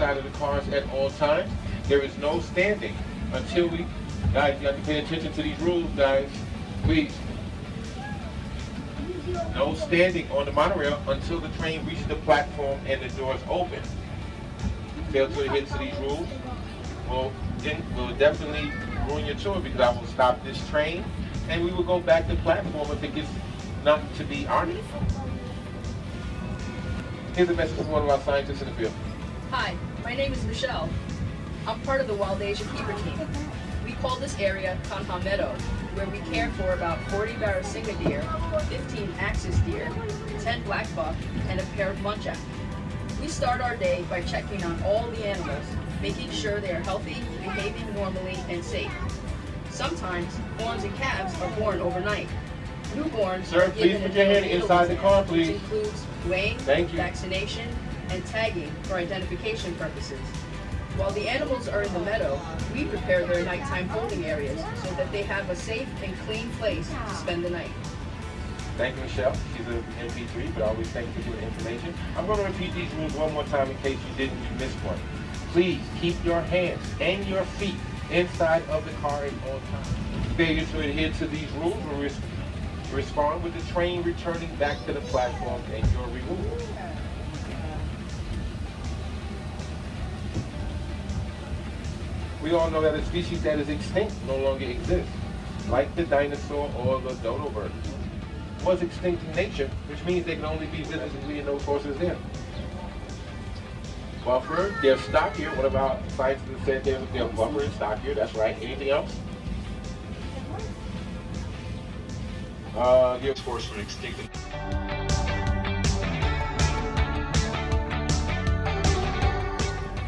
inside of the cars at all times. There is no standing until we, guys, you have to pay attention to these rules, guys. Please. No standing on the monorail until the train reaches the platform and the doors open. Fail to adhere to these rules, will definitely ruin your tour, because I will stop this train and we will go back to platform if it gets not to be honored. Here's a message from one of our scientists in the field. Hi, my name is Michelle. I'm part of the Wild Asia Keeper team. We call this area Kanha Meadow, where we care for about 40 Barasingha deer, 15 axis deer, 10 blackbuck, and a pair of muntjac. We start our day by checking on all the animals, making sure they are healthy, behaving normally, and safe. Sometimes fawns and calves are born overnight. Newborns Sir, are please given put your hand an inside the car, which please. includes weighing, Thank you. vaccination, and tagging for identification purposes. While the animals are in the meadow, we prepare their nighttime holding areas so that they have a safe and clean place to spend the night. Thank you, Michelle. She's an MP3, but always thank you for the information. I'm going to repeat these rules one more time in case you missed one. Please keep your hands and your feet inside of the car at all times. Failure to adhere to these rules will respond with the train returning back to the platform and your removal. We all know that a species that is extinct no longer exists, like the dinosaur or the dodo bird. Was extinct in nature, which means they can only be visited in those sources there. Buffer, they're stockier. One of our scientists said they're buffer and stockier. That's right. Anything else? Of course, when extinct.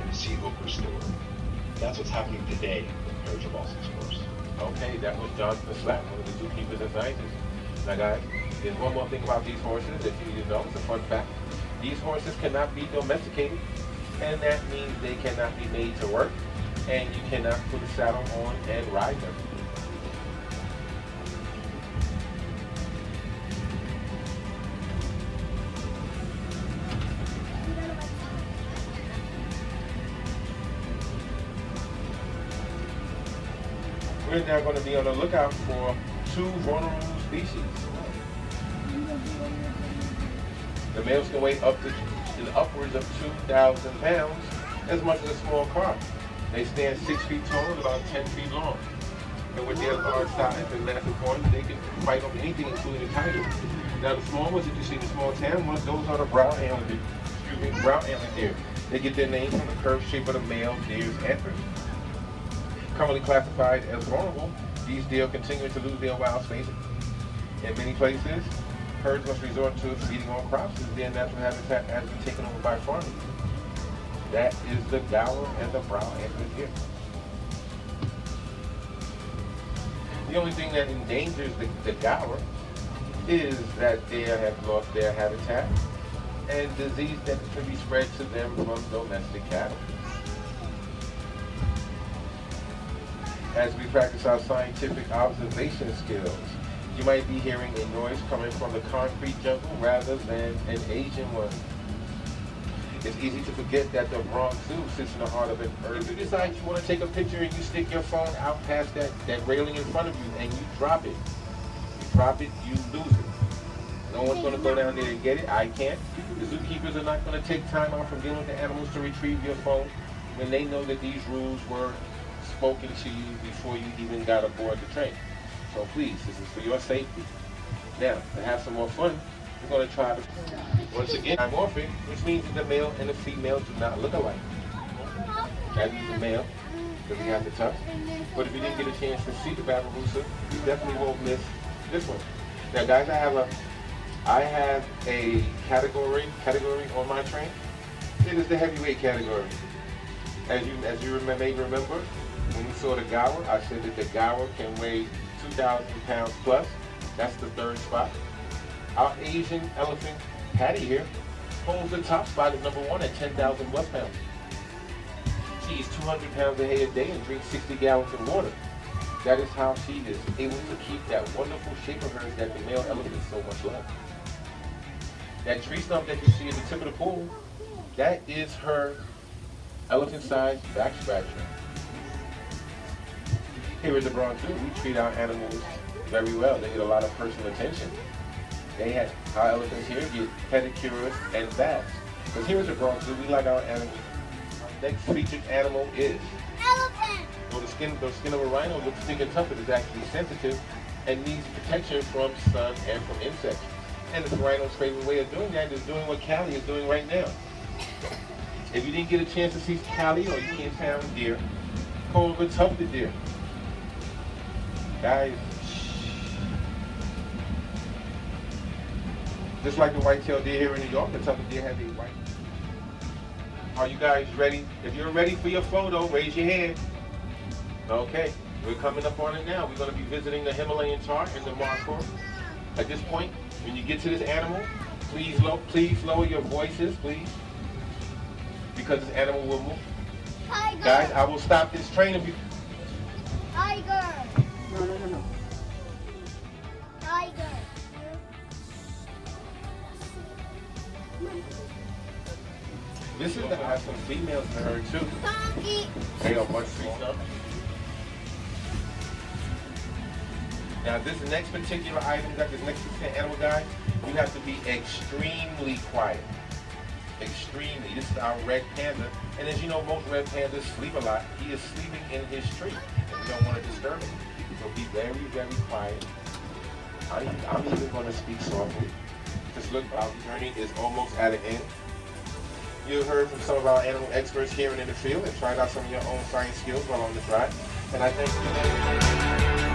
And see Hooker store. That's what's happening today with Parish of Boston's course. Okay, that was John Slack, one of the zookeepers and scientists. Now guys, there's one more thing about these horses that you need to know. It's a fun fact. These horses cannot be domesticated, and that means they cannot be made to work, and you cannot put a saddle on and ride them. We're now going to be on the lookout for two vulnerable species. The males can weigh up to upwards of 2,000 pounds, as much as a small car. They stand 6 feet tall and about 10 feet long. And with their large size and massive horns, they can fight over anything, including a tiger. Now the small ones that you see, the small tan ones, those are the brown antler deer. They get their name from the curved shape of the male deer's antlers. Currently classified as vulnerable, these deer continue to lose their wild space. In many places, herds must resort to feeding on crops as their natural habitat has been taken over by farming. That is the gaur and the brown antler deer. The only thing that endangers the gaur is that they have lost their habitat and disease that can be spread to them from domestic cattle. As we practice our scientific observation skills, you might be hearing a noise coming from the concrete jungle rather than an Asian one. It's easy to forget that the Bronx Zoo sits in the heart of an urban. If you decide you want to take a picture and you stick your phone out past that railing in front of you and you drop it, you lose it. No one's going to go down there and get it. I can't. The zookeepers are not going to take time out from dealing with the animals to retrieve your phone when they know that these rules were spoken to you before you even got aboard the train. So please, this is for your safety. Now, to have some more fun, we're going to try to, once again, dimorphic, which means that the male and the female do not look alike. That is the male, because he has the tusk. But if you didn't get a chance to see the Babirusa, you definitely won't miss this one. Now guys, I have a category on my train. It is the heavyweight category. As you may remember, when we saw the gaur, I said that the gaur can weigh 2,000 pounds plus. That's the third spot. Our Asian elephant, Patty here, holds the top spot at number 1 at 10,000 plus pounds. She eats 200 pounds of hay a day and drinks 60 gallons of water. That is how she is able to keep that wonderful shape of hers that the male elephant so much loves. That tree stump that you see at the tip of the pool, that is her elephant-sized back scratcher. Here in the Bronx Zoo, we treat our animals very well. They get a lot of personal attention. Our elephants here get pedicures and baths. Because here at the Bronx Zoo, we like our animals. Our next featured animal is Elephant. so the skin of a rhino looks thick and tough, but is actually sensitive and needs protection from sun and from insects. And the rhino's favorite way of doing that is doing what Callie is doing right now. If you didn't get a chance to see Callie or you can't find deer, go over and tough the deer. Guys, just like the white-tailed deer here in New York, the tough deer has a white. Are you guys ready? If you're ready for your photo, raise your hand. Okay, we're coming up on it now. We're going to be visiting the Himalayan tar and the markhor. At this point, when you get to this animal, please lower your voices, please, because this animal will move. Tiger. Guys, I will stop this train if you. Tiger. No. Tiger. This is gonna have some females in her too. Donkey. They are much smaller. Now, this next particular item, this next particular animal, guys, you have to be extremely quiet. Extremely. This is our red panda, and as you know, most red pandas sleep a lot. He is sleeping in his tree, and we don't want to disturb him. So be very, very quiet. I'm even going to speak softly. Just look, our journey is almost at an end. You heard from some of our animal experts here and in the field, and tried out some of your own science skills while on the drive. And I thank you.